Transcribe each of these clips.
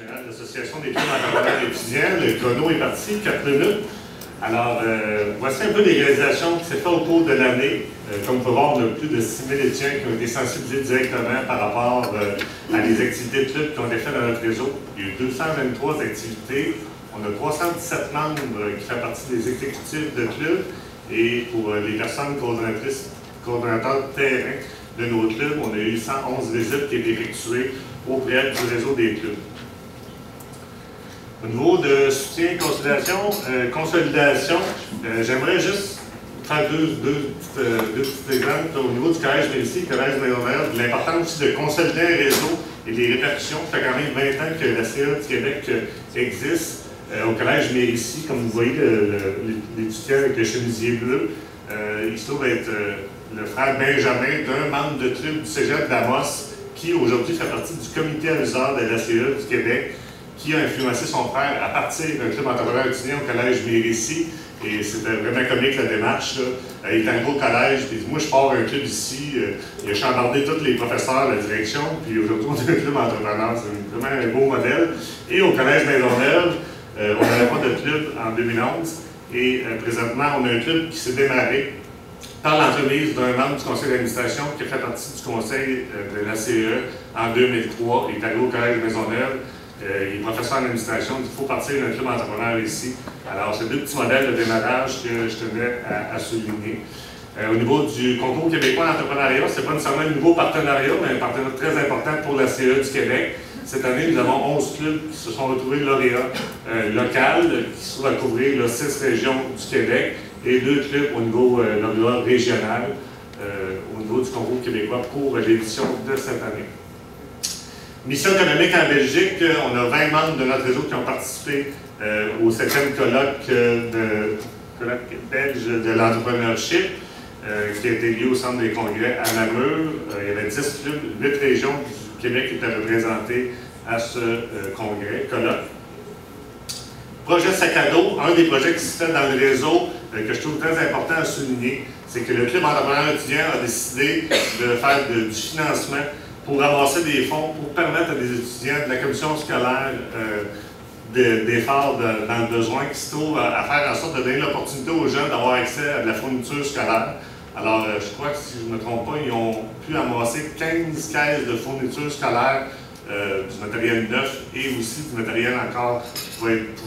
général de l'Association des clubs entrepreneurs étudiants. Le chrono est parti, 4 minutes. Alors, voici un peu les réalisations qui s'est fait au cours de l'année. Comme vous pouvez voir, on a plus de 6 000 étudiants qui ont été sensibilisés directement par rapport à des activités de club qui ont été faites dans notre réseau. Il y a eu 223 activités. On a 317 membres qui font partie des exécutifs de club. Et pour les personnes coordonnateurs de terrain de nos clubs, on a eu 111 visites qui ont été effectuées auprès du réseau des clubs. Au niveau de soutien et consolidation, j'aimerais juste faire deux petits exemples. Au niveau du Collège Médicis, Collège Maisonneuve, l'importance aussi de consolider un réseau et des répercussions. Ça fait quand même 20 ans que la CA du Québec existe. Au Collège Médicis, comme vous voyez, l'étudiant avec le chemisier bleu, il se trouve être le frère Benjamin d'un membre de club du Cégep d'Amos, qui aujourd'hui fait partie du comité aviseur de la CA du Québec, qui a influencé son frère à partir d'un club entrepreneur étudiant au Collège Médicis. Et c'était vraiment comique la démarche. Là. Il est arrivé au collège, puis il dit « Moi, je pars un club ici. » Il a chambardé tous les professeurs de la direction, puis aujourd'hui, on a un club entrepreneur. C'est vraiment un beau modèle. Et au Collège Maisonneuve, on n'avait pas de club en 2011. Et présentement, on a un club qui s'est démarré par l'entremise d'un membre du conseil d'administration qui a fait partie du conseil de la CE en 2003. Il est arrivé au Collège Maisonneuve. Il est professeur en administration, il faut partir d'un club entrepreneur ici. Alors, c'est deux petits modèles de démarrage que je tenais à souligner. Au niveau du concours québécois d'entrepreneuriat, ce n'est pas nécessairement un nouveau partenariat, mais un partenariat très important pour la CE du Québec. Cette année, nous avons 11 clubs qui se sont retrouvés lauréats local, qui sont à couvrir 6 régions du Québec, et 2 clubs au niveau lauréat régional, au niveau du concours québécois pour l'édition de cette année. Mission économique en Belgique, on a 20 membres de notre réseau qui ont participé au 7e colloque belge de l'entrepreneurship qui a été lié au centre des congrès à Namur. Il y avait 10 clubs, 8 régions du Québec qui étaient représentées à ce colloque. Projet sac à dos, un des projets qui se fait dans le réseau que je trouve très important à souligner, c'est que le club entrepreneur étudiant a décidé de faire du financement pour ramasser des fonds, pour permettre à des étudiants de la commission scolaire d'efforts dans le besoin qui se trouvent à faire en sorte de donner l'opportunité aux jeunes d'avoir accès à de la fourniture scolaire. Alors, je crois que si je ne me trompe pas, ils ont pu amasser 15 caisses de fourniture scolaire, du matériel neuf et aussi du matériel encore qui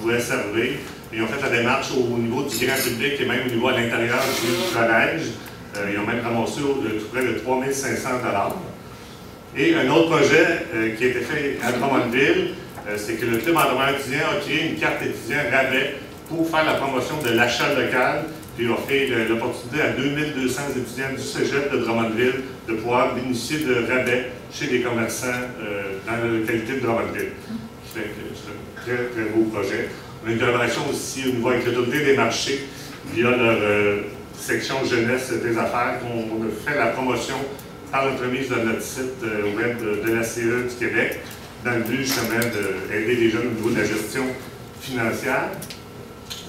pourrait servir. Ils ont fait la démarche au niveau du grand public et même au niveau à l'intérieur du collège. Ils ont même ramassé tout près de 3 500 $. Et un autre projet qui a été fait à Drummondville, c'est que le club entrepreneur étudiant a créé une carte étudiant rabais pour faire la promotion de l'achat local, puis offrir l'opportunité à 2200 étudiants du cégep de Drummondville de pouvoir bénéficier de rabais chez les commerçants dans la localité de Drummondville. C'est un très, très beau projet. On a une collaboration aussi au niveau avec l'autorité des marchés via leur section jeunesse des affaires. On a fait la promotion par l'entremise de notre site web de la CE du Québec, dans le but justement d'aider les jeunes au niveau de la gestion financière.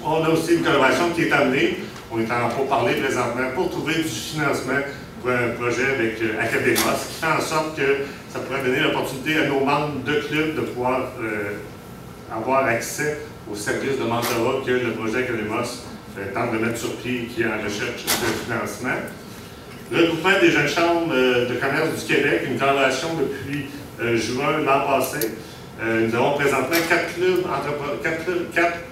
On a aussi une collaboration qui est amenée, on est en pourparlers présentement, pour trouver du financement pour un projet avec Academos, qui fait en sorte que ça pourrait donner l'opportunité à nos membres de club de pouvoir avoir accès aux services de mentorat que le projet Academos tente de mettre sur pied et qui est en recherche de financement. Le regroupement des jeunes chambres de commerce du Québec, une collaboration depuis juin l'an passé. Nous avons présentement 4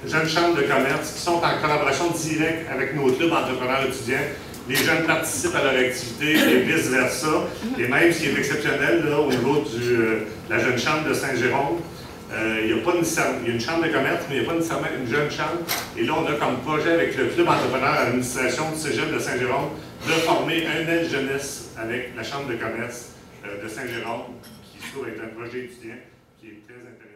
jeunes chambres de commerce qui sont en collaboration directe avec nos clubs entrepreneurs étudiants. Les jeunes participent à leur activité et vice-versa. Et même ce qui est exceptionnel là, au niveau de la jeune chambre de Saint-Jérôme, il y a une chambre de commerce, mais il n'y a pas nécessairement une jeune chambre. Et là, on a comme projet avec le club entrepreneur à l'administration du cégep de Saint-Jérôme de former un aile jeunesse avec la chambre de commerce de Saint-Jérôme, qui se trouve être un projet étudiant qui est très intéressant.